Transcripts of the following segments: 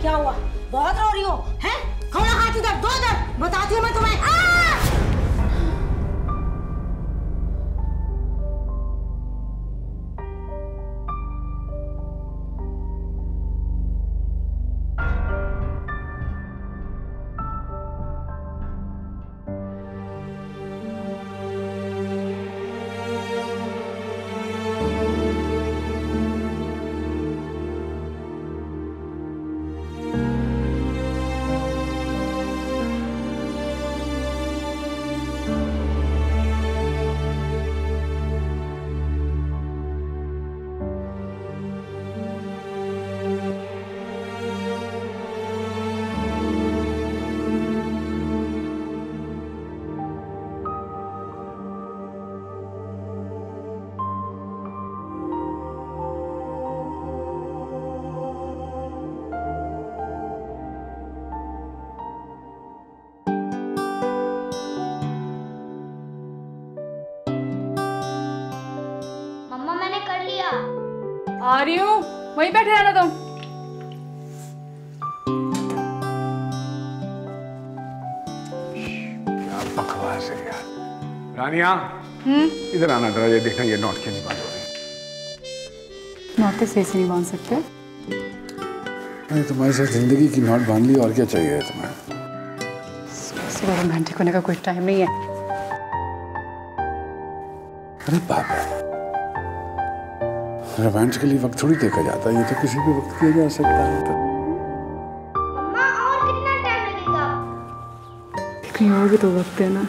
क्या हुआ? बहुत रो रही हो हैं? कौन हाथ इधर, दो इधर, बताती हूँ मैं तुम्हें। आ रही हूँ, वहीं बैठे रहना तुम। क्या बकवास है यार। रानिया, इधर आना जरा, ये देखना ये नोट क्यों नहीं बांध हो रही। नोट सही से नहीं बांध सकते। नहीं, तुम्हारे साथ जिंदगी की नोट बांध ली, और क्या चाहिए तुम्हें? सुबह रोमांटिक होने का कोई टाइम नहीं है। अरे बाबा, रोमांटिकली वक्त थोड़ी देखा जाता है, ये तो किसी भी वक्त किया जा सकता है। तो मम्मा और कितना टाइम लगेगा? कहीं और भी तो वक्त है ना।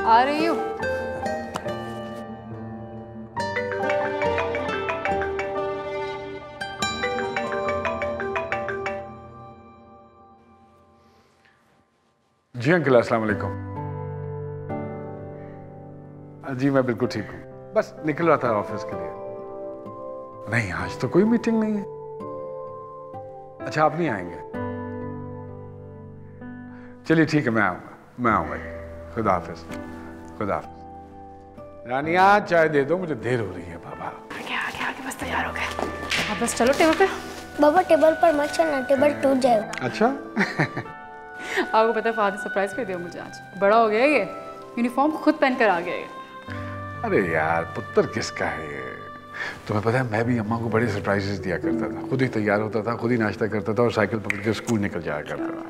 आ रही हूँ। जी अंकल, अस्सलाम वालेकुम। जी मैं बिल्कुल ठीक हूँ, बस निकल रहा था ऑफिस के लिए। नहीं, आज तो कोई मीटिंग नहीं है। अच्छा, आप नहीं आएंगे? चलिए ठीक है, मैं आऊंगा। खुदा हाफिज। खुदा हाफिज। रानिया, चाय दे दो, मुझे देर हो रही है। बाबा आगे बस तैयार हो गए। आप बस चलो टेबल पे। बाबा टेबल पर मत चलना, टेबल टूट जाएगा। अच्छा। आपको पता है फादर सरप्राइज कर दिया मुझे आज। बड़ा हो गया ये, यूनिफॉर्म खुद पहन कर आ गया ये। अरे यार, पुत्र किसका है ये? तुम्हें पता है, मैं भी अम्मा को बड़े सरप्राइजेस दिया करता था। खुद ही तैयार होता था, खुद ही नाश्ता करता था और साइकिल पकड़ के स्कूल निकल जाया करता था।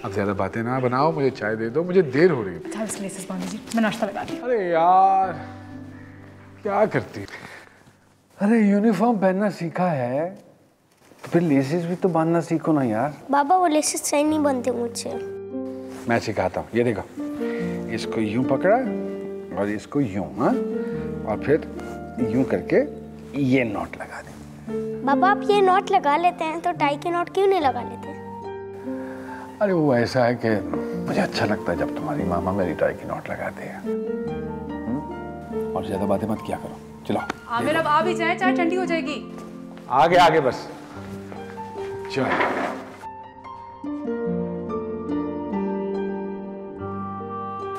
अब ज्यादा बातें ना बनाओ, मुझे चाय दे दो, मुझे देर हो रही है। अच्छा, इसके लेसेस बांध दीजिए, मैं नाश्ता लगा दूँ। अरे यार, क्या करती? अरे यूनिफॉर्म पहनना सीखा है तो फिर लेसेस भी तो बांधना सीखो ना यार। बाबा वो लेसेस सही नहीं बनते मुझसे। मैं सिखाता हूँ, ये देखो, इसको यूं पकड़ा और इसको यूं, हाँ, और फिर यूं करके ये नॉट लगा दे। बाबा आप ये नॉट लगा लेते हैं तो टाई के नॉट क्यों नहीं लगा लेते? अरे वो ऐसा है कि मुझे अच्छा लगता है जब तुम्हारी मामा मेरी टाई की नॉट लगाते हैं। और ज्यादा बातें मत किया करो, चलो। आमिर अब आ भी जाए, चाय ठंडी हो जाएगी। आगे आगे बस, चल।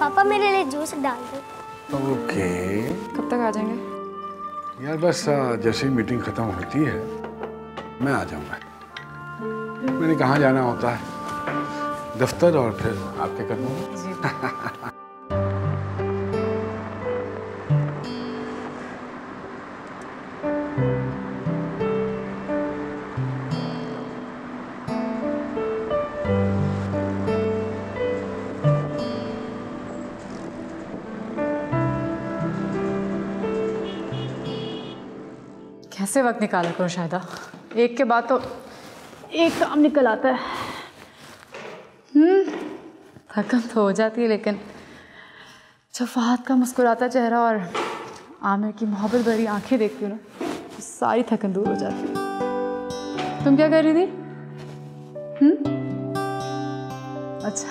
पापा मेरे लिए जूस डाल दो। ओके। कब तक आ जाएंगे? यार बस जैसे ही मीटिंग खत्म होती है मैं आ जाऊंगा। मैंने कहाँ जाना होता है, दफ्तर और फिर आपके कदमों में। कैसे वक्त निकाला करो शायदा, एक के बाद तो एक काम निकल आता है। थकन तो हो जाती है, लेकिन जब फहद का मुस्कुराता चेहरा और आमिर की मोहब्बत भरी आंखें देखती हूँ ना, तो सारी थकन दूर हो जाती है। तुम क्या कर रही थी? अच्छा,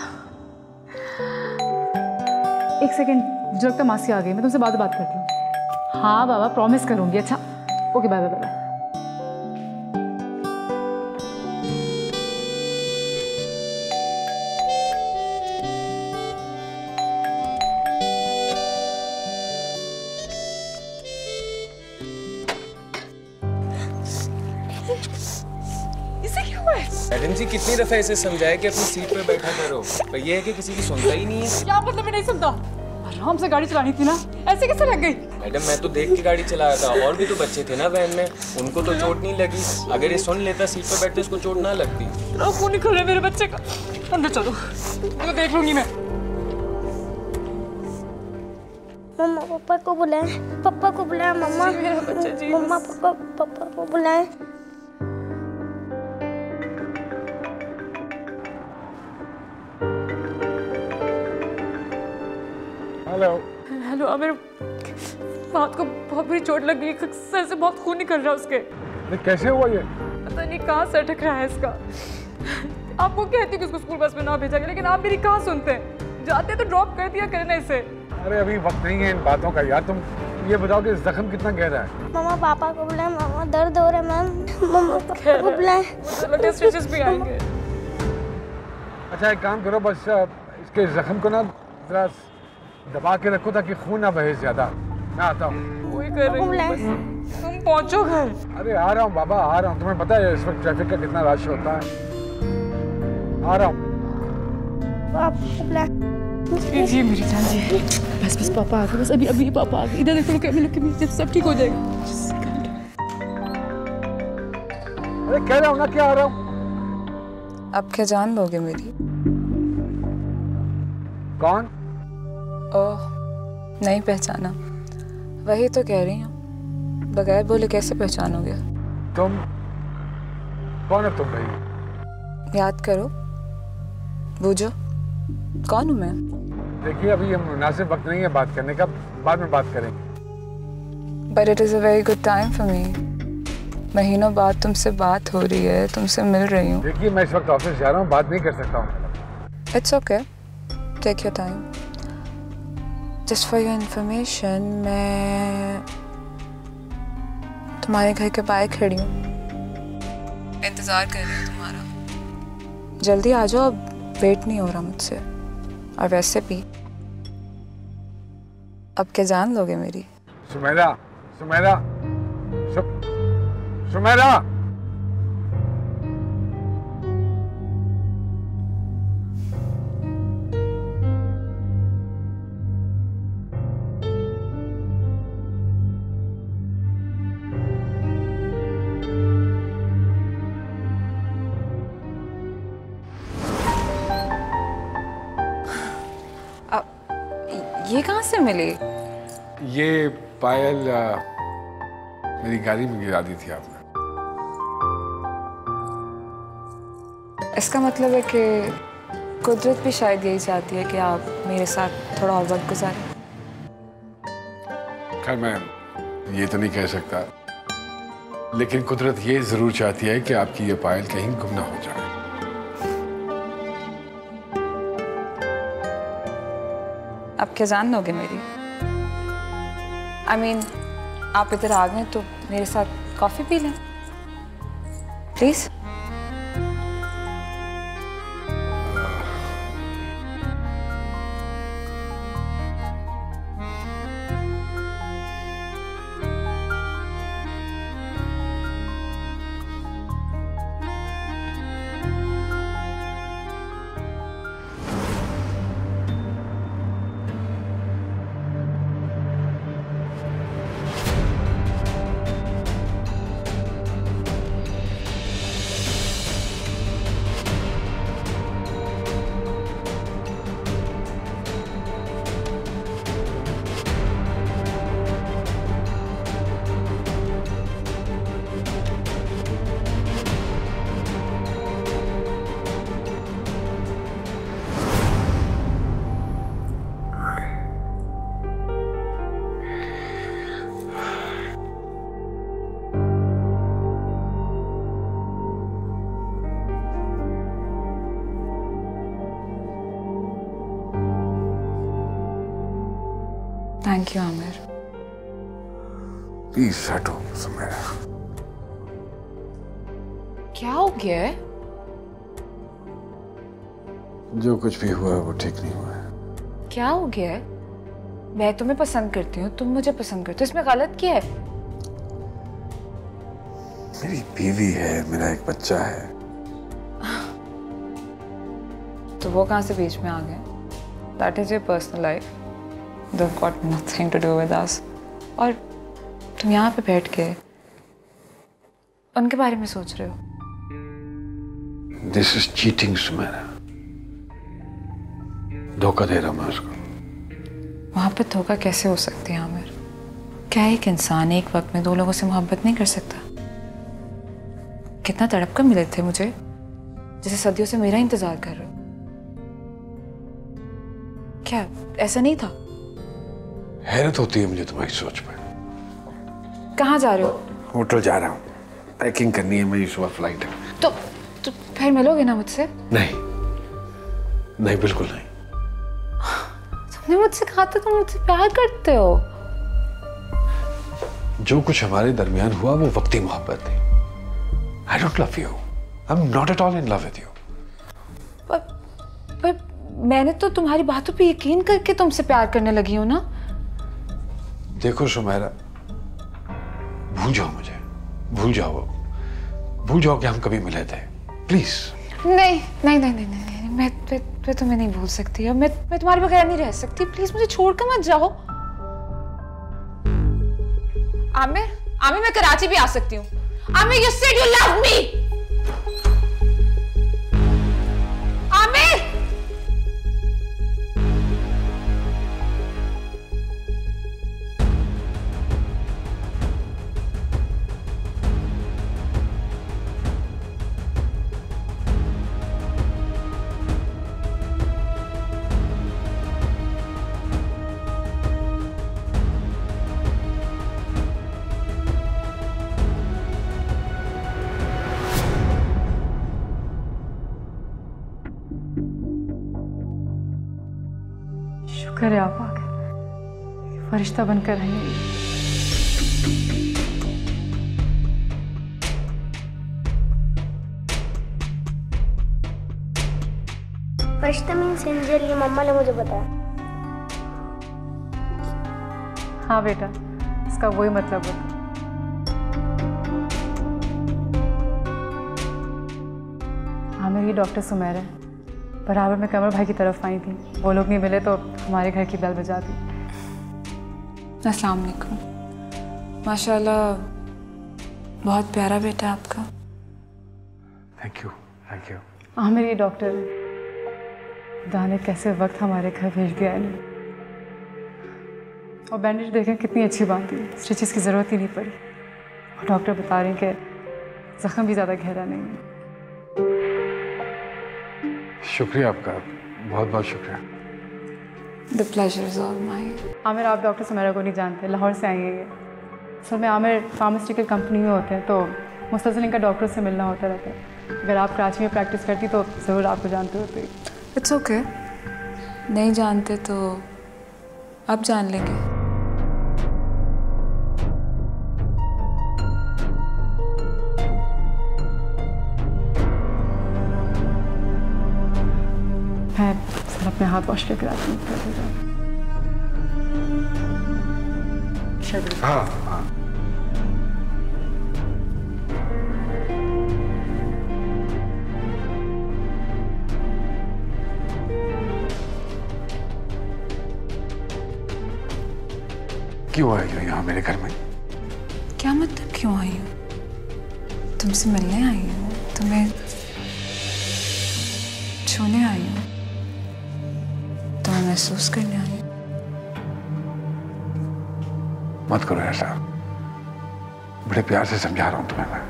एक सेकेंड, मुझे लगता है मासी आ गई, मैं तुमसे बाद में बात करती हूँ। हाँ बाबा, प्रॉमिस करूँगी। अच्छा, ओके, बाय बाय बाय। इसे मैडम जी कितनी दफा इसे समझाया कि अपनी सीट पे बैठा करो, पर ये है कि किसी की सुनता ही नहीं है। क्या मतलब मैं नहीं सुनता? आराम से गाड़ी चलानी थी ना, ऐसे कैसे लग गई? मैडम मैं तो देख के गाड़ी चला रहा था, और भी तो बच्चे थे ना वैन में, उनको तो चोट नहीं लगी। अगर ये सुन लेता सीट पे बैठते उसको चोट ना लगती। खून निकल रहा है मेरे बच्चे का। अंदर चलो, तो देख लूंगी मैं। मम्मा पापा को बुलाएं, पापा को बुलाएं। मम्मा मेरा बच्चा जी। मम्मा पापा को बुलाएं। हेलो हेलो आमिर, बात को बहुत बुरी चोट लग गई, सर से बहुत खून निकल रहा है उसके। ये कैसे हुआ ये? पता नहीं कहाँ से अटक रहा है इसका। आपको कहती कि उसको स्कूल बस में ना भेजा गया, लेकिन आप मेरी कहाँ सुनते हैं? जाते तो ड्रॉप कर दिया करना इसे। अरे अभी वक्त नहीं है इन बातों का यार। तुम ये बताओ कि जख्म कितना गहरा है? मम्मा पापा को बुलाएं। मम्मा दर्द हो रहा है मैम। मम्मा पापा को बुलाएं। लगे स्टिचेस भी आएंगे। अच्छा एक काम करो, बस इसके जख्म को ना जरा दबा के रखो ताकि खून ना बहे ज्यादा। मैं आता हूँ। वही कर रही हूँ बस। तुम पहुँचो घर। अरे आ रहा हूँ बाबा, आ रहा हूँ। तुम्हें पता है इस वक्त ट्रैफिक का कितना रश होता है। आ रहा हूँ। पापा को बुलाएं। जी मेरी जान जी। बस बस पापा आ गए, बस अभी अभी पापा आ गए। इधर देखो, कैमरे सब ठीक हो जाएगा। अरे कह रहा हूँ ना क्या आ रहा हूँ। अब क्या जान लोगे मेरी? कौन? ओह नहीं पहचाना? वही तो कह रही हूँ, बगैर बोले कैसे पहचानोगे? तुम कौन है तुम भाई? याद करो, बूझो कौन हूँ मैं? देखिए अभी हम मुनासिब वक्त नहीं है बात करने का, बाद में बात करेंगे। But it is a very good time for me. महीनों बाद तुमसे बात हो रही है, तुमसे मिल रही हूँ। देखिए मैं इस वक्त ऑफिस जा रहा हूँ, बात नहीं कर सकता हूँ। It's okay, take your time. Just for your information, मैं तुम्हारे घर के बाहर खड़ी हूँ, इंतज़ार कर रही हूँ तुम्हारा। जल्दी आ जाओ, अब वेट नहीं हो रहा मुझसे। और वैसे भी अब क्या जान लोगे मेरी? सुमेरा, सुमेरा, सुमेरा। ये कहाँ से मिली? ये पायल मेरी गाड़ी में गिरा दी थी आपने। इसका मतलब है कि कुदरत भी शायद यही चाहती है कि आप मेरे साथ थोड़ा और वक्त गुजारें। खैर मैं ये तो नहीं कह सकता, लेकिन कुदरत ये जरूर चाहती है कि आपकी ये पायल कहीं गुम ना हो जाए। अब क्या जान लोगे मेरी? I mean, आप इधर आ गए तो मेरे साथ कॉफी पी लें please. Thank you Aamir. Please हटो सुमेरा। क्या हो गया है? जो कुछ भी हुआ है वो ठीक नहीं हुआ है। क्या हो गया है? मैं तुम्हें पसंद करती हूँ, तुम मुझे पसंद करते हो, इसमें गलत क्या है? मेरी बीवी है, मेरा एक बच्चा है, तो वो कहाँ से बीच में आ गए? That is your personal life, that got nothing to do with us. और तुम यहाँ पे बैठ के उनके बारे में सोच रहे हो। दिस इज चीटिंग सुमेरा, धोखा दे रहा हूं मैं उसको। वहाँ पे धोखा कैसे हो सकती है आमिर? क्या एक इंसान एक वक्त में दो लोगों से मोहब्बत नहीं कर सकता? कितना तड़प कर मिले थे मुझे, जैसे सदियों से मेरा इंतजार कर रहे हो। क्या ऐसा नहीं था? हैरत होती है मुझे तुम्हारी सोच पर। कहाँ जा रहे हो? होटल जा रहा हूँ, पैकिंग करनी है, मेरी सुबह फ्लाइट है। तो फिर मिलोगे ना मुझसे? नहीं नहीं, बिल्कुल नहीं। तुमने मुझसे कहा था तुम मुझसे प्यार करते हो। जो कुछ हमारे दरमियान हुआ वो वक्ती मोहब्बत थी। I don't love you, I am not at all in love with you. पर मैंने तो तुम्हारी बातों पे यकीन करके तुमसे प्यार करने लगी हूँ ना। देखो सुमेरा, भूल जाओ मुझे, भूल जाओ कि हम कभी मिले थे, प्लीज। नहीं नहीं नहीं नहीं नहीं, मैं तुम्हें नहीं भूल सकती। अब मैं तुम्हारे बगैर नहीं रह सकती। प्लीज मुझे छोड़कर मत जाओ। आमिर मैं कराची भी आ सकती हूँ। Aamir, you said you love me। Aamir, शुक्र है आप आ गए, फरिश्ता बनकर रहेंगे। फरिश्ता मीन्स एंजल, ये मम्मा ने मुझे बताया। हाँ बेटा, इसका वही मतलब होता। हाँ, मेरी डॉक्टर सुमेरा है। बराबर में कमर भाई की तरफ आई थी, वो लोग नहीं मिले तो हमारे घर की बेल बजा दी। अस्सलाम वालेकुम। माशाल्लाह, बहुत प्यारा बेटा आपका। Thank you, thank you. हाँ, मेरी डॉक्टर है। खुदा ने कैसे वक्त हमारे घर भेज दिया है इन्हें। और बैंडेज देखें कितनी अच्छी बात है, स्टिचेस की ज़रूरत ही नहीं पड़ी। और डॉक्टर बता रहे हैं कि ज़ख्म भी ज़्यादा गहरा नहीं है। शुक्रिया आपका, बहुत बहुत शुक्रिया। The pleasure is all mine। Aamir, आप डॉक्टर सुमेरा को नहीं जानते, लाहौर से आएंगे ये। असल में आमिर फार्मास्यूटिकल कंपनी में होते हैं, तो मुस्तकिल इनका डॉक्टर से मिलना होता रहता है। अगर आप कराची में प्रैक्टिस करती तो ज़रूर आपको जानते होते। इट्स ओके, नहीं जानते तो अब जान लेंगे। मैं सर अपने हाथ वॉश करके आती हूँ। हाँ हाँ, क्यों आई हो यहाँ मेरे घर में? क्या मतलब क्यों आई हूँ? तुमसे मिलने आई हूँ, तुम्हें छूने आई हूँ, तुम्हें महसूस करने आई हूँ। मत करो ऐसा, बड़े प्यार से समझा रहा हूँ तुम्हें मैं।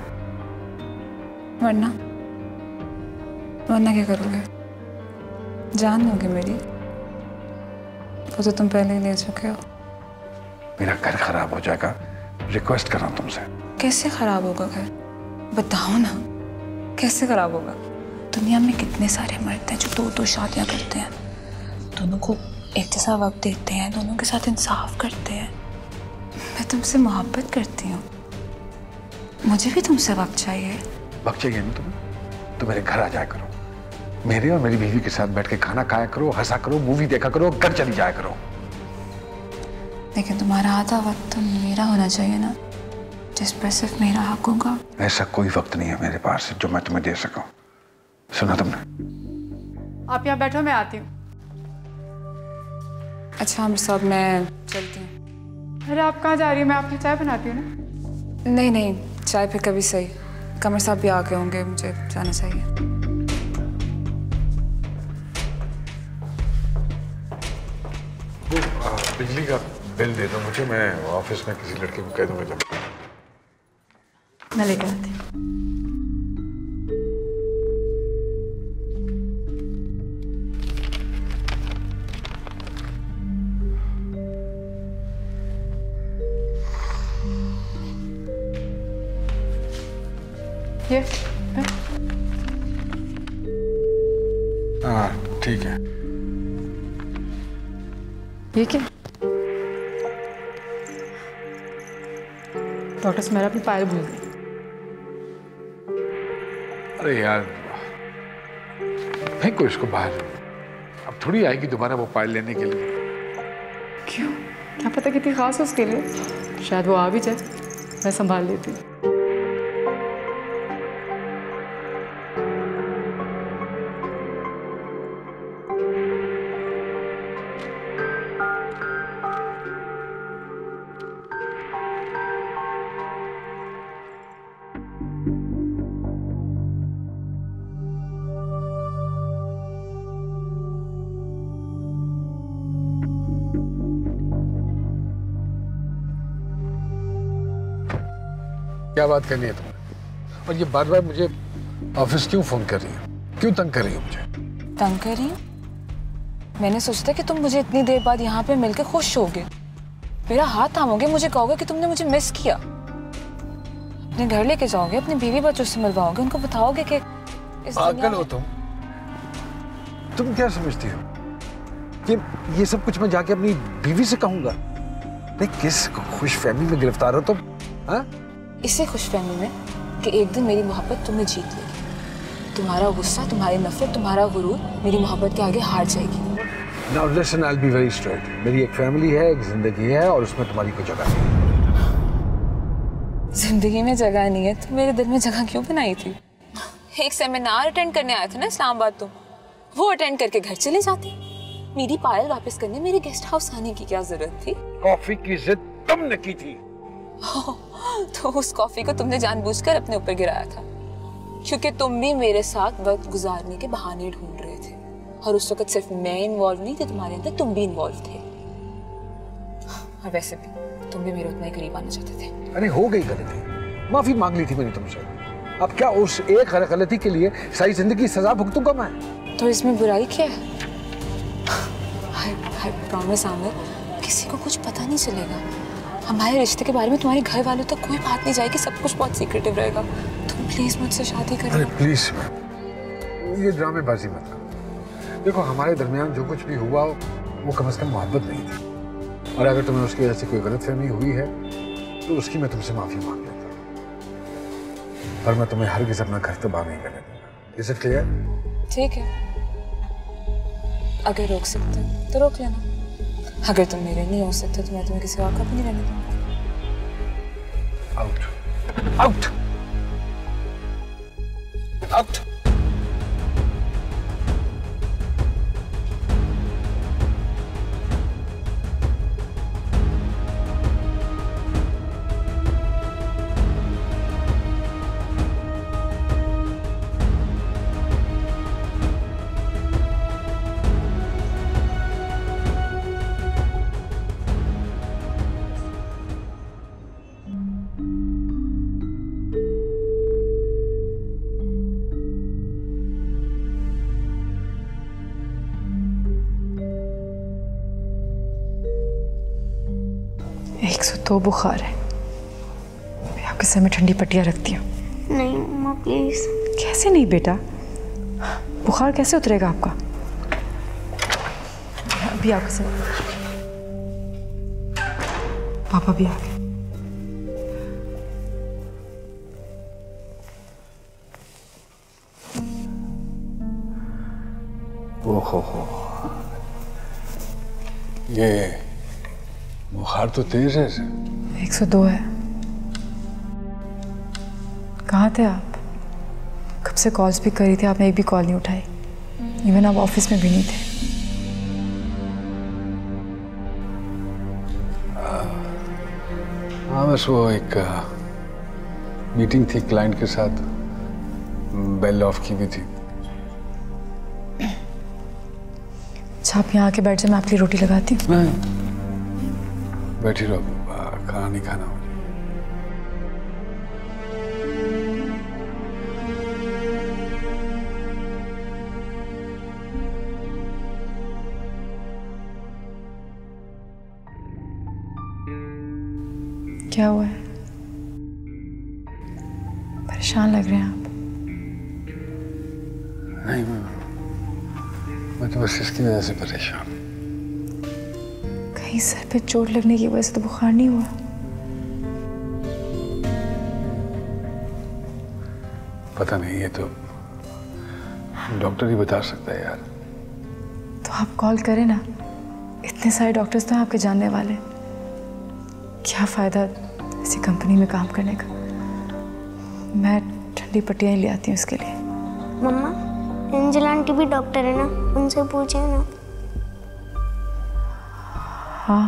वरना क्या करोगे? जान दोगे मेरी? वो तो तुम पहले ही ले चुके हो। मेरा घर खराब हो जाएगा, रिक्वेस्ट कर रहा हूँ तुमसे। कैसे खराब होगा घर? बताओ ना, कैसे खराब होगा? दुनिया में कितने सारे मर्द हैं जो दो शादियां करते हैं, दोनों को एक जैसा वक्त देते हैं, दोनों के साथ इंसाफ करते हैं। मैं तुमसे मोहब्बत करती हूँ, मुझे भी तुमसे वक्त चाहिए। वक्त चाहिए ना तुम्हें? तो मेरे घर आ जाया करो, मेरे और मेरी बीवी के साथ बैठ के खाना खाया करो, हंसा करो, मूवी देखा करो, घर चली जाया करो। लेकिन तुम्हारा आधा वक्त तो मेरा होना चाहिए ना, जिस पर सिर्फ मेरा हक होगा। ऐसा कोई वक्त नहीं है मेरे पास जो मैं तुम्हें दे सकूं। सुना तुमने? आप यहाँ बैठो, मैं आती हूँ। अच्छा आमिर साहब, मैं चलती हूँ। अरे आप कहाँ जा रही हैं? मैं आपके लिए चाय बनाती हूँ ना। नहीं नहीं, चाय फिर कभी सही। कमर साहब भी आ गए होंगे, मुझे जाना चाहिए। वो बिजली का बिल दे दो मुझे, मैं ऑफिस में किसी लड़के को कह दूंगा जब। मैं लेकर आती हूँ। ये हाँ ठीक है। ये क्या? डॉक्टर सुमेरा अपनी पायल भूल गई। अरे यार फेंको इसको बाहर, अब थोड़ी आएगी दोबारा वो पायल लेने के लिए। क्यों? क्या पता कितनी खास है उसके लिए। शायद वो आ भी जाए, मैं संभाल लेती हूँ। क्या बात करनी है तुम्हें? और ये बार बार मुझे ऑफिस क्यों फोन कर रही हो? क्यों तंग कर रही हो मुझे? तंग कर रही हूँ? मैंने सोचा था कि तुम मुझे इतनी देर बाद यहाँ पे मिलकर खुश होगे, मेरा हाथ थामोगे, मुझे कहोगे कि तुमने मुझे मिस किया, अपने घर लेके जाओगे, अपने बीवी बच्चों से मिलवाओगे, उनको बताओगे कि पागल हो तुम क्या समझती हो कि ये सब कुछ मैं जाके अपनी बीवी से कहूंगा? नहीं, किस खुशफहमी में गिरफ्तार हो तुम? हाँ? इसे खुशफहमी में कि एक दिन मेरी मोहब्बत तुम्हें जीत लेगी, तुम्हारा गुस्सा, तुम्हारी नफरत, तुम्हारा गुरूर मेरी मोहब्बत के आगे हार जाएगी। Now listen, I'll be very straight. मेरी एक फैमिली है, एक जिंदगी है, और उसमें तुम्हारी कोई जगह नहीं। जिंदगी में जगह नहीं है तो मेरे दिल में जगह क्यों बनाई थी? एक सेमिनार अटेंड करने आया था ना इस्लामाबाद, तुम वो अटेंड करके घर चले जाती। मेरी पायल वापस करने मेरे गेस्ट हाउस आने की क्या जरूरत थी? कॉफी की जिद तुमने की थी। तो उस कॉफी को तुमने जानबूझकर अपने ऊपर गिराया था, क्योंकि तुम भी मेरे साथ वक्त गुजारने के बहाने ढूंढ रहे थे, और उस वक्त सिर्फ मैं इन्वॉल्व नहीं थी, तुम्हारे अंदर तुम भी इन्वॉल्व थे। और वैसे भी तुम भी मेरे उतना ही करीब आना चाहते थे। अरे हो गई गलती, माफी मांग ली थी मैंने तुमसे। अब क्या उस एक गलती के लिए सारी जिंदगी सजा भुगतूंगा मैं? तो इसमें बुराई क्या है? I promise आमिर, किसी को कुछ पता नहीं चलेगा। हमारे रिश्ते के बारे में तुम्हारे घर वालों तक कोई बात नहीं जाएगी, सब कुछ बहुत सीक्रेटिव रहेगा। तुम प्लीज मुझसे शादी करो। अरे प्लीज, ये ड्रामेबाजी मत करो। देखो, हमारे दरमियान जो कुछ भी हुआ वो कम से कम मोहब्बत नहीं थी, और अगर तुम्हें उसकी वजह से कोई गलतफहमी हुई है तो उसकी मैं तुमसे माफी मांग लेता हूँ, पर मैं तुम्हें हरगिज़ अपना घर तबाह नहीं करने दूंगा। Is it clear? ठीक है, अगर रोक सकते तो रोक लेना, अगर तुम मेरे नहीं हो सकते तो मैं तुम्हें किसी और का भी नहीं रहने दूंगा। Out, out, out. तो बुखार है, मैं आपके सर में ठंडी पट्टियां रखती हूँ। नहीं मम्मा प्लीज। कैसे नहीं बेटा, बुखार कैसे उतरेगा आपका? अभी आपके सर, पापा भी आ गए। ओहो, ये बुखार तो तेज है। 102 है। कहाँ थे आप? कब से कॉल्स भी करी थी, आपने एक भी कॉल नहीं उठाई। इवन आप ऑफिस में भी नहीं थे। हाँ बस वो एक मीटिंग थी क्लाइंट के साथ, बेल ऑफ की भी थी। अच्छा आप यहाँ आके बैठ जाए, मैं आपके लिए रोटी लगाती हूँ। नहीं बैठी रहो, खाना नहीं खाना मुझे। क्या हुआ है? परेशान लग रहे हैं आप। नहीं मैं तो बस इसकी वजह से परेशान। कहीं सर पे चोट लगने की वजह से तो बुखार नहीं हुआ? पता नहीं, ये तो डॉक्टर ही बता सकता है यार। तो आप कॉल करें ना, इतने सारे डॉक्टर्स तो हैं आपके जानने वाले। क्या फ़ायदा ऐसी कंपनी में काम करने का। मैं ठंडी पट्टियाँ ही ले आती हूँ इसके लिए। मम्मा, एंजल आंटी भी डॉक्टर है ना, उनसे पूछे ना। हाँ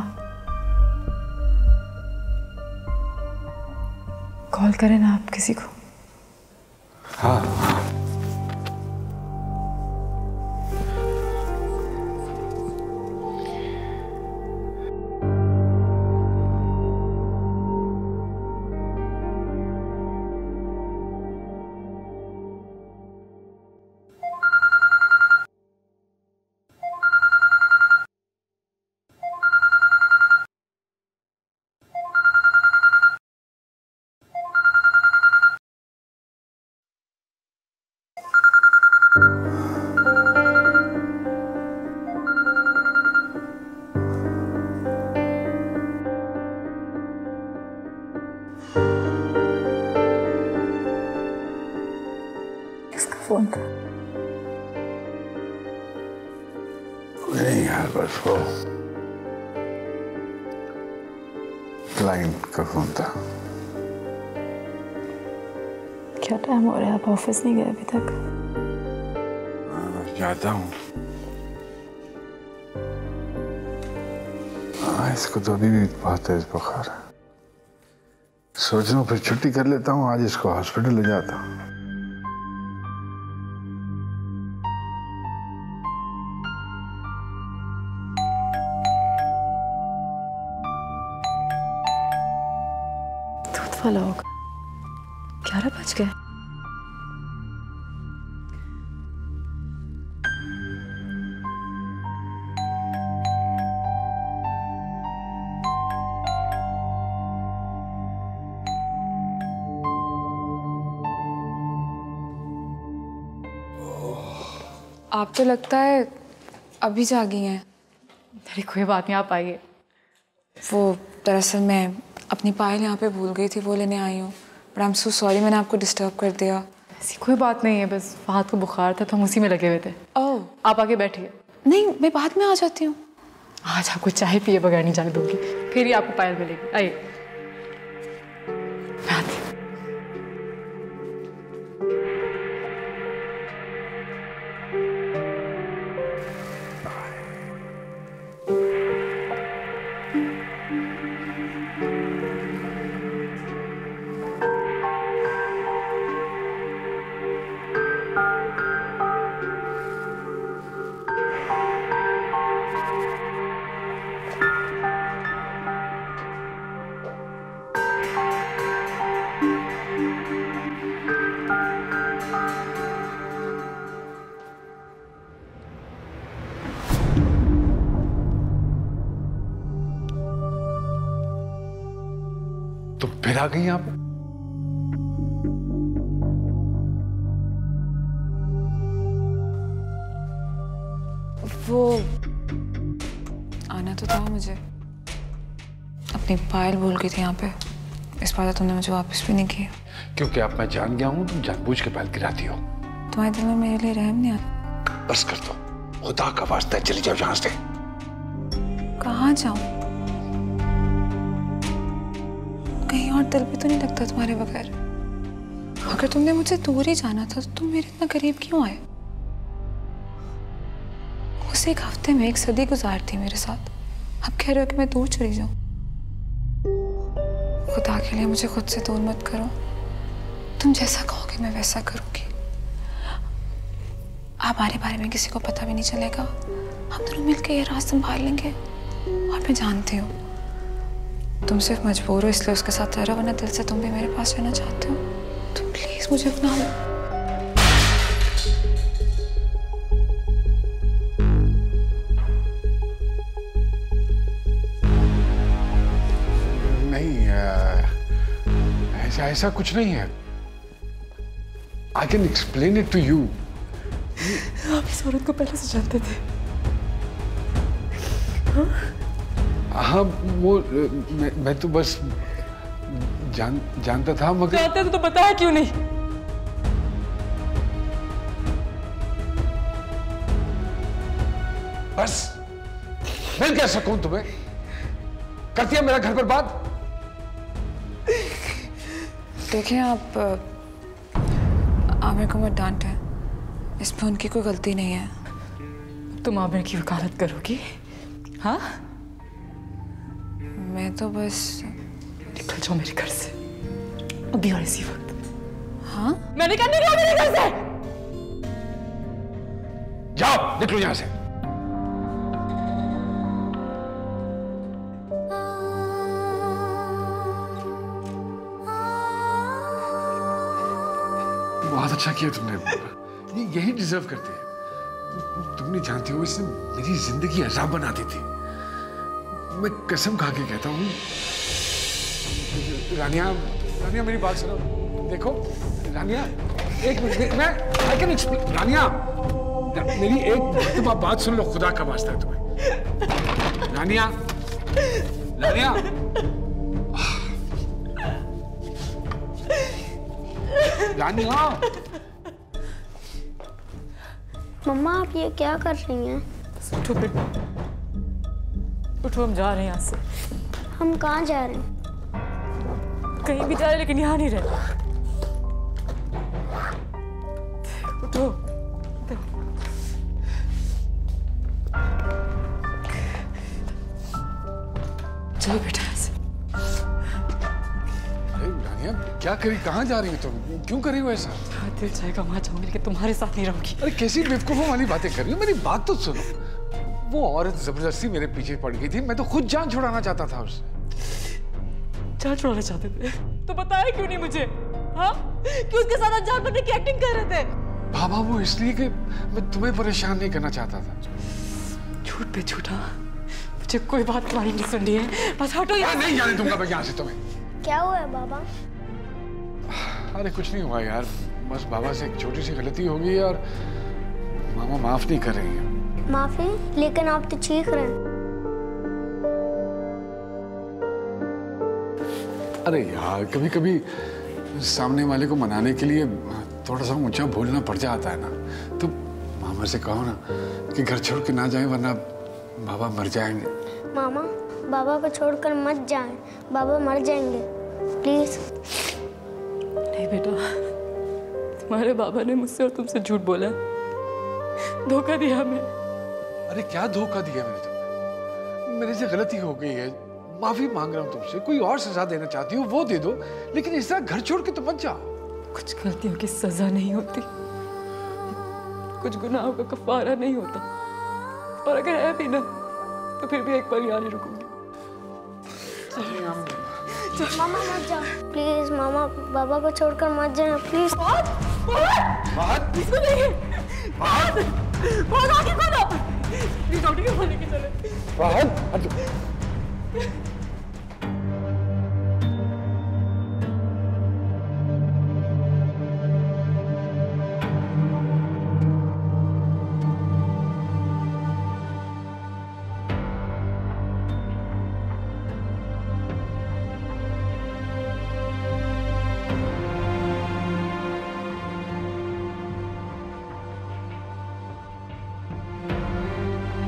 कॉल करें ना आप किसी को। हाँ फोन था। नहीं यार, बस वो क्लाइंट का फोन था। क्या टाइम हो रहा है, आप ऑफिस नहीं गए अभी तक? जाता हूँ। हाँ इसको तो अभी भी बहुत तेज बुखार है। सोच रहा हूँ फिर छुट्टी कर लेता हूँ, आज इसको हॉस्पिटल ले जाता हूँ। दूध वाला होगा। 11 बज गए। आप तो लगता है अभी जागी हैं। अरे कोई बात नहीं, आप आइए। वो दरअसल मैं अपनी पायल यहाँ पे भूल गई थी, वो लेने आई हूँ। But I am so sorry, मैंने आपको डिस्टर्ब कर दिया। ऐसी कोई बात नहीं है, बस फहद को बुखार था तो हम उसी में लगे हुए थे। ओह आप आके बैठिए। नहीं, मैं बाद में आ जाती हूँ। आज आपको चाय पिए बगैर नहीं जाने दूंगी, फिर ही आपको पायल मिलेगी। आइए मैं आती हूँ। तुम फिर आ गई यहाँ पे? वो आना तो था मुझे, अपनी पायल भूल गई थी यहाँ पे। इस बार तुमने मुझे वापस भी नहीं किया। क्योंकि अब मैं जान गया हूँ तुम जानबूझ के पायल गिराती हो। तुम्हारे दिल में मेरे लिए रहम नहीं आता? बस कर दो, खुदा का वास्ता है, चली जाओ यहाँ से। कहाँ जाऊं? कहीं और दिल भी तो नहीं लगता तुम्हारे बगैर। अगर तुमने मुझे दूर ही जाना था तो तुम मेरे इतना करीब क्यों आए? बस एक हफ्ते में 1 सदी गुजारती मेरे साथ, अब कह रहे हो कि मैं दूर चली जाऊं। खुदा के लिए मुझे खुद से दूर मत करो, तुम जैसा कहोगे मैं वैसा करूंगी। हमारे बारे में किसी को पता भी नहीं चलेगा, हम दोनों मिलकर ये राज संभाल लेंगे। और मैं जानती हूँ तुम सिर्फ मजबूर हो इसलिए उसके साथ रह रहे हो, वरना दिल से तुम भी मेरे पास रहना चाहते हो। तो प्लीज मुझे अपना लो। नहीं, ऐसा कुछ नहीं है। I can explain it to you. आप इस औरत को पहले से जानते थे? हाँ, वो मैं तो बस जानता था, मगर जानते तो बताया क्यों नहीं? बस मिल क्या सकूं तुम्हें? करती है मेरा घर बर्बाद। देखिए आप आमिर को मत डांटें, इसमें उनकी कोई गलती नहीं है। तुम आमिर की वकालत करोगी? हाँ? मैं तो बस निकल जाओ मेरे घर से अभी और इसी वक्त। हाँ? मैंने कहा निकलो मेरे घर से। जाओ, निकलो यहां से। बहुत अच्छा किया तुमने, यही डिजर्व करती है। तुम नहीं जानती हो, इसने मेरी जिंदगी अजाब बना दी थी। मैं कसम खा के कहता हूँ। रानिया, रानिया मेरी बात सुनो, देखो रानिया, एक मिनट, मैं आई कैन एक्सप्लेन। रानिया, मेरी एक बात सुन लो, खुदा का वास्ता है तुम्हें। रानिया, रानिया, रानिया। मम्मा आप ये क्या कर रही हैं? उठो बेटा, उठो, हम जा रहे हैं यहाँ से। हम कहाँ जा रहे हैं? कहीं भी जा रहे, लेकिन यहाँ नहीं रहना। उठो। चलो बेटा यहाँ से। अरे रानिया, क्या करी, कहाँ जा रही हो तुम? क्यों कर रही हो ऐसा? दिल चाहेगा वहां जाऊंगी, लेकिन तुम्हारे साथ नहीं रहूंगी। अरे कैसी बेवकूफों वाली बातें कर रही हो? मेरी बात तो सुनो। वो औरत जबरदस्ती मेरे पीछे पड़ गई थी, मैं तो खुद जान छुड़ाना चाहता था उससे। जान छुड़ाना चाहते थे तो बताया क्यों नहीं मुझे? हाँ, क्यों उसके साथ जान बनने की एक्टिंग कर रहे थे? बाबा, वो इसलिए कि मैं तुम्हें परेशान नहीं करना चाहता था। झूठ पे झूठा, मुझे कोई बात तुम्हारी नहीं सुन रही है, बस हटो यहाँ। नहीं जाने दूंगा मैं यहाँ से तुम्हें। क्या हुआ है बाबा? अरे कुछ नहीं हुआ यार, बस बाबा से एक छोटी सी गलती हो गई और मामा माफ नहीं कर रही है। माफी? लेकिन आप तो चीख रहे हैं। अरे यार, कभी कभी सामने वाले को मनाने के लिए थोड़ा सा ऊंचा बोलना पड़ जाता है ना। तो मामा से कहो ना कि घर छोड़ के ना जाए, वरना बाबा मर जाएंगे। मामा, बाबा को छोड़कर मत जाएं, बाबा मर जाएंगे, प्लीज। नहीं बेटा, तुम्हारे बाबा ने मुझसे और तुमसे झूठ बोला, धोखा दिया हमें। अरे क्या धोखा दिया मैंने तुम्हें? मेरे से गलती हो गई है, माफी मांग रहा हूँ तुमसे। कोई और सजा देना चाहती हो वो दे दो, लेकिन इस तरह घर छोड़ के तो मत जाओ। कुछ गलतियों की सजा नहीं होती, कुछ गुनाहों का कफारा नहीं होता, और अगर है भी ना तो फिर भी एक पल यहाँ नहीं रुकूंगी। मामा मत जाओ प्लीज, मामा बाबा को छोड़कर मत जाए प्लीज। बात इसको नहीं, बहुत आगे खोलो, प्लीज डॉक्टर के खोलने के चले।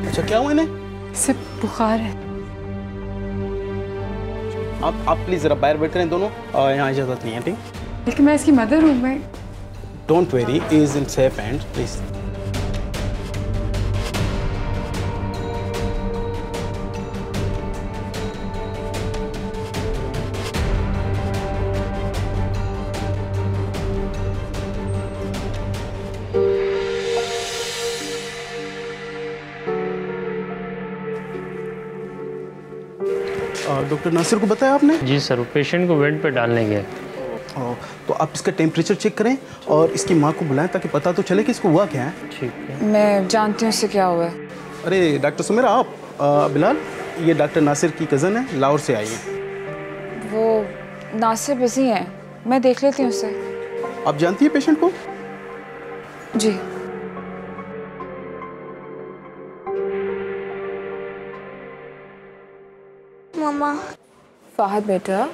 अच्छा क्या हुआ इन्हें? सिर्फ बुखार है। आप प्लीज जरा बाहर बैठ रहे हैं दोनों, यहाँ इजाजत नहीं है, ठीक? लेकिन मैं इसकी मदर हूँ। मैं don't worry, is in safe hands please. Doctor Nasir को बताया आपने? जी सर, वो पेशेंट को बेड पे डालने गए। तो आप इसका टेम्परेचर चेक करें और इसकी माँ को बुलाएं ताकि पता तो चले कि इसको हुआ क्या है। ठीक है। मैं जानती हूँ इससे क्या हुआ है। अरे डॉक्टर सुमेरा, आप बिलाल, ये डॉक्टर नासिर की कज़न है, लाहौर से आई है। वो नासिर बिजी हैं, मैं देख लेती हूँ उसे। आप जानती हैं पेशेंट को? जी। मम्मा। फहद बेटा,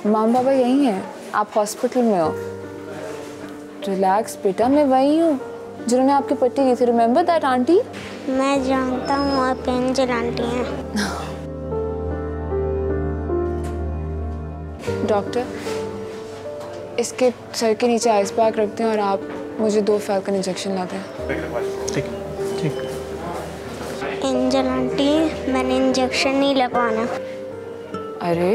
माँ बाबा यहीं हैं, आप हॉस्पिटल में हो। रिलैक्स बेटा, मैं वही हूँ जिन्होंने आपकी पट्टी की थी। Remember that aunty? मैं जानता हूँ आप एंजल आंटी हैं। डॉक्टर, इसके सर के नीचे आइस पैक रखते हैं और आप मुझे 2 फैल्कन इंजेक्शन लाते हैं। ठीक ठीक। एंजल आंटी, मैंने इंजेक्शन नहीं लगवाना। अरे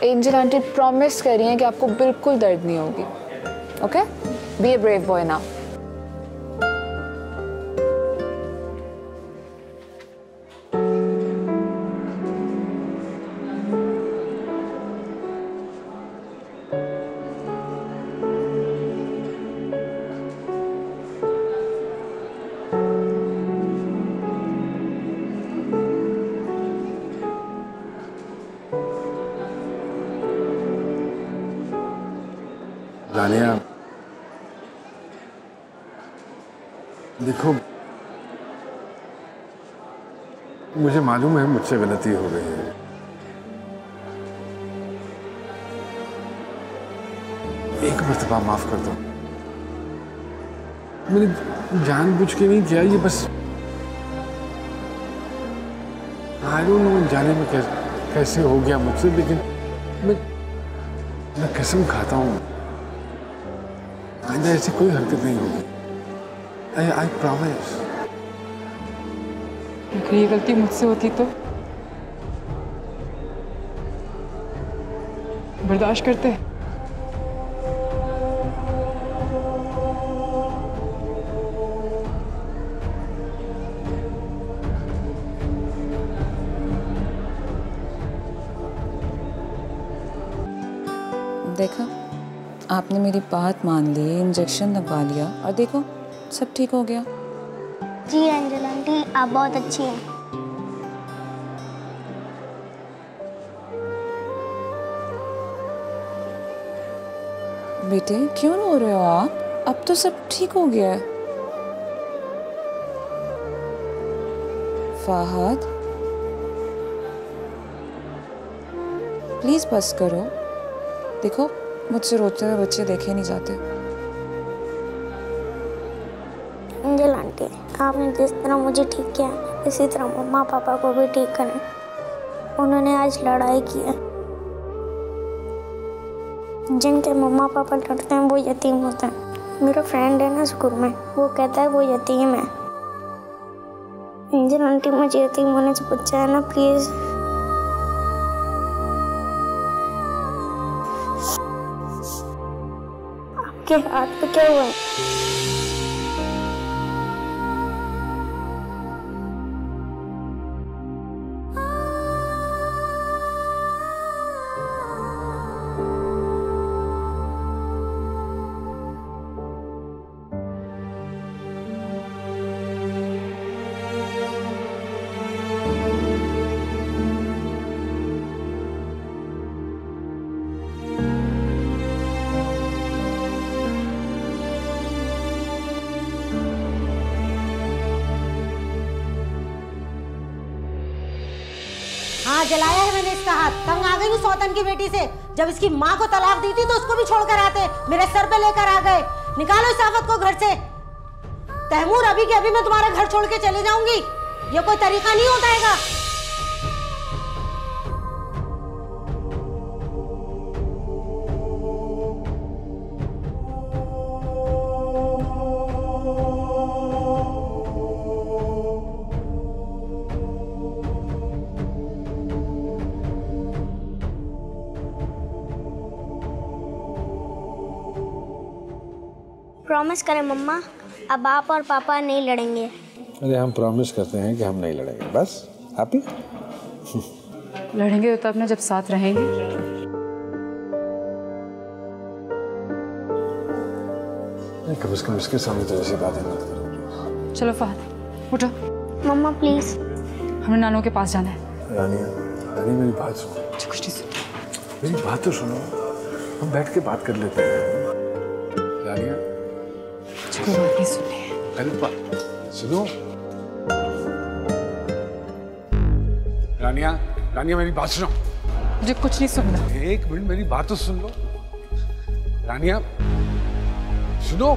एंजल आंटी प्रॉमिस कर रही हैं कि आपको बिल्कुल दर्द नहीं होगी। Okay, be a brave boy now. Jania, देखो मुझे मालूम है मुझसे गलती हो गई है। एक मर्तबा माफ कर दो। मैंने जानबूझ के नहीं किया, ये बस आई डोंट नो जाने में कैसे हो गया मुझसे, लेकिन मैं कसम खाता हूँ आइंदा ऐसी कोई हरकत नहीं होगी। I promise. अगर ये गलती मुझसे होती तो बर्दाश्त करते। देखा, आपने मेरी बात मान ली, इंजेक्शन लगवा लिया और देखो सब ठीक हो गया। जी एंजल आंटी, आप बहुत अच्छी हैं। बेटे क्यों रो रहे हो आप? अब तो सब ठीक हो गया है। फहद प्लीज बस करो। देखो मुझसे रोते हुए बच्चे देखे नहीं जाते। एंजल आंटी, आपने जिस तरह मुझे ठीक किया इसी तरह मम्मा पापा को भी ठीक करें। उन्होंने आज लड़ाई की है। जिनके मम्मा पापा लड़ते हैं वो यतीम होते हैं। मेरा फ्रेंड है ना स्कूल में, वो कहता है वो यतीम है। एंजल आंटी, मुझे यतीम होने से बचाया ना प्लीज। आपके हाथ पे क्या हुआ है? हाँ, जलाया है मैंने इसका हाथ। तंग आ गई हूँ सौतन की बेटी से। जब इसकी माँ को तलाक दी थी तो उसको भी छोड़कर आते, मेरे सर पे लेकर आ गए। निकालो इस आफत को घर से। तैमूर, अभी के अभी मैं तुम्हारा घर छोड़ के चले जाऊंगी। ये कोई तरीका नहीं होता हैगा। प्रॉमिस करें मम्मा, अब आप और पापा नहीं लड़ेंगे। अरे हम प्रॉमिस करते हैं कि हम नहीं लड़ेंगे, बस। हैप्पी? लड़ेंगे तो अपने जब साथ रहेंगे। नहीं, कम से कम इसके सामने तो ऐसी बातें मत करो। चलो फहद उठो, मम्मा प्लीज। हमें नानू के पास जाना है। रानिया, रानी मेरी बात सुनो। कुछ नहीं सुन। मेरी बात तो सुनो, हम बैठ के बात कर लेते हैं। रानिया, कोई बात नहीं सुननी है। पहले बात सुनो। रानिया, रानिया मेरी बात सुनो। मुझे कुछ नहीं सुनना। एक मिनट मेरी बात तो सुन लो। रानिया सुनो।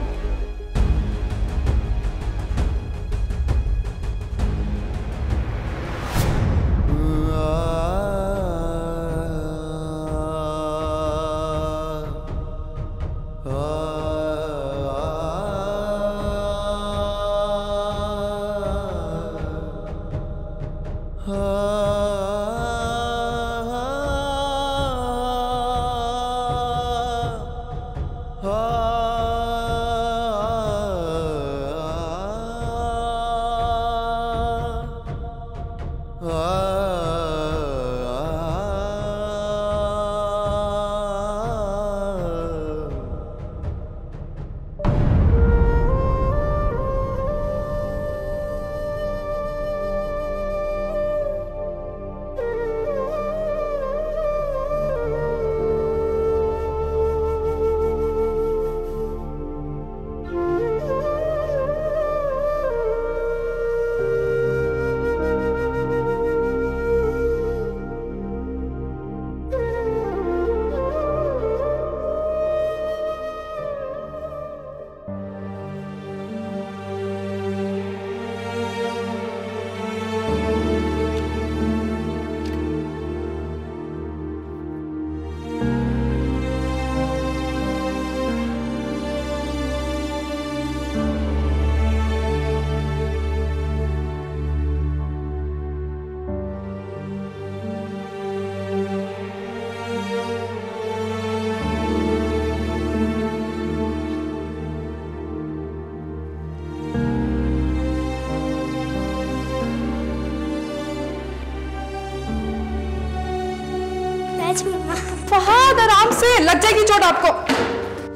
फहद आराम से, लग जाएगी चोट आपको।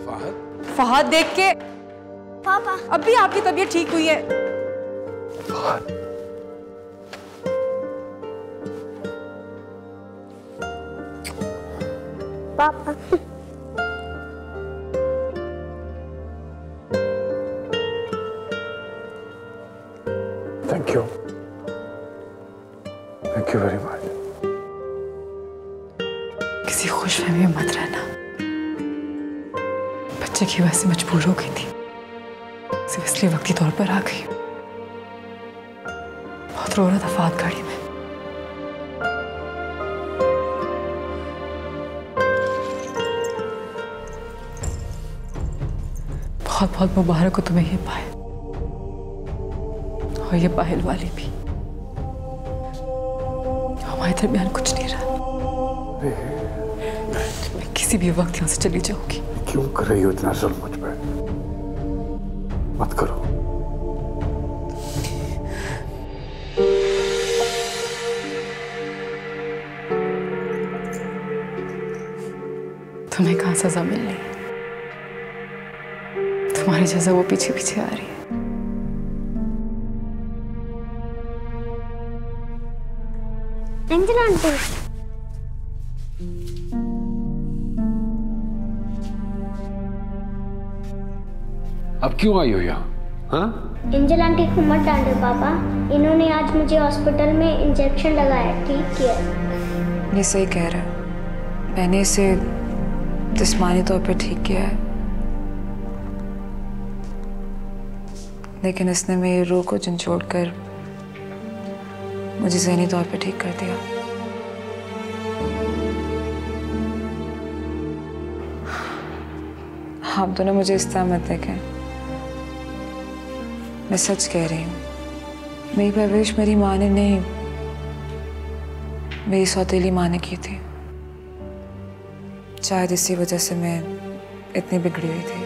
फहद, फहद देख के पापा। अभी आपकी तबीयत ठीक हुई है। फहद, पापा थैंक यू वेरी मच। किसी खुशफहमी में मत रहना। बच्चे की वजह से मजबूर हो गई थी, सिर्फ इसलिए वक्ती तौर पर आ गई। बहुत रो रहा था फहद गाड़ी में। बहुत बहुत मुबारक हो तुम्हें ये पायल, और ये पायल वाली भी। हमारे दरमियान कुछ नहीं रहा। मैं किसी भी वक्त यहाँ से चली जाऊंगी। क्यों कर रही हो इतना जुल्म मुझ पे? मत करो। तुम्हें कहाँ सजा मिल रही है? तुम्हारी जैसा वो पीछे पीछे आ रही है। एंजल आंटी, अब क्यों आई हो यहाँ? हाँ? एंजल आंटी को मत डांटो पापा, इन्होंने आज मुझे हॉस्पिटल में इंजेक्शन लगाया, ठीक किया। ये सही कह रहा है, मैंने इसे जिस्मानी तौर पे ठीक किया है, लेकिन इसने मेरी रूह को झंझोड़ कर मुझे ज़हनी तौर पे ठीक कर दिया। आप दोनों मुझे इस तरह मत देखें, मैं सच कह रही हूँ। मेरी परवरिश मेरी माँ ने नहीं, मेरी सौतेली माँ ने की थी। शायद इसी वजह से मैं इतनी बिगड़ी हुई थी।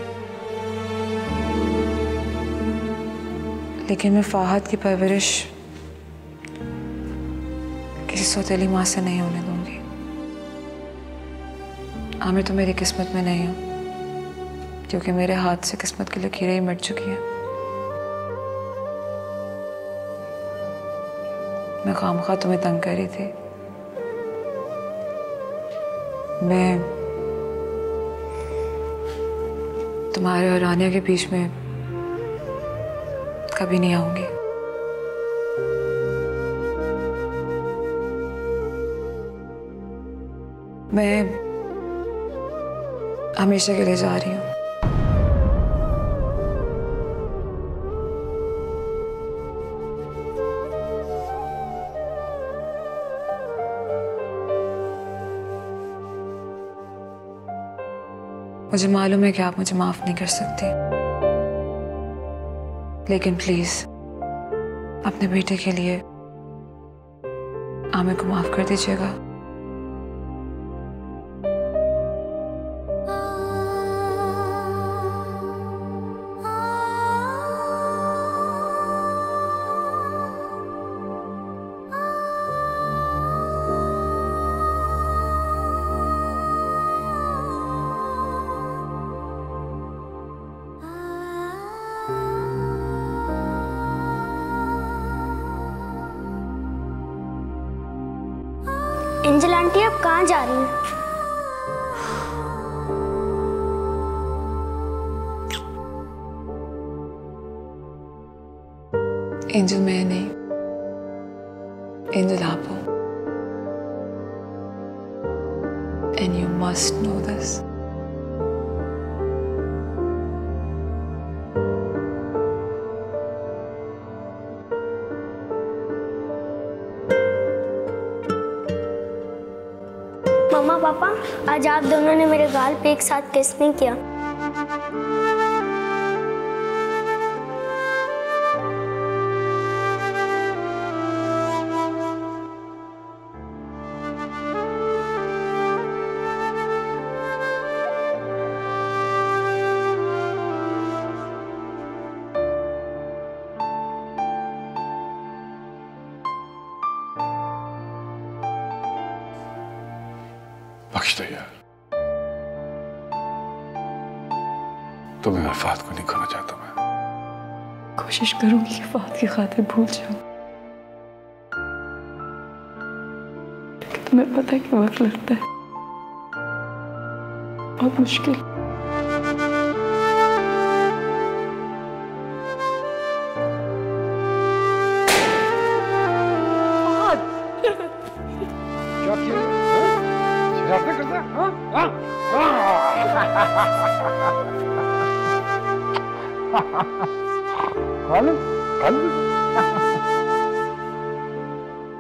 लेकिन मैं फहद की परवरिश किसी सौतेली माँ से नहीं होने दूंगी। आमिर तो मेरी किस्मत में नहीं हो, क्योंकि मेरे हाथ से किस्मत की लकीरें ही मिट चुकी हैं। मैं खामखा तुम्हें तंग कर रही थी। मैं तुम्हारे और रानिया के बीच में कभी नहीं आऊंगी। मैं हमेशा के लिए जा रही हूँ। मुझे मालूम है कि आप मुझे माफ नहीं कर सकती, लेकिन प्लीज अपने बेटे के लिए आमिर को माफ कर दीजिएगा। एंजल आंटी आप कहाँ जा रही हैं? एंजल मैं नहीं, एंजल आप हो। And you must know this. मम्मा पापा, आज आप दोनों ने मेरे गाल पे एक साथ किस नहीं किया। बख्श दो यार, तुम्हें अरफात को नहीं खोना चाहता मैं। कोशिश करूंगी कि फात की खातिर भूल जाऊं, लेकिन तुम्हें पता है कि वक्त लगता है, बहुत मुश्किल। Kalın, kalın.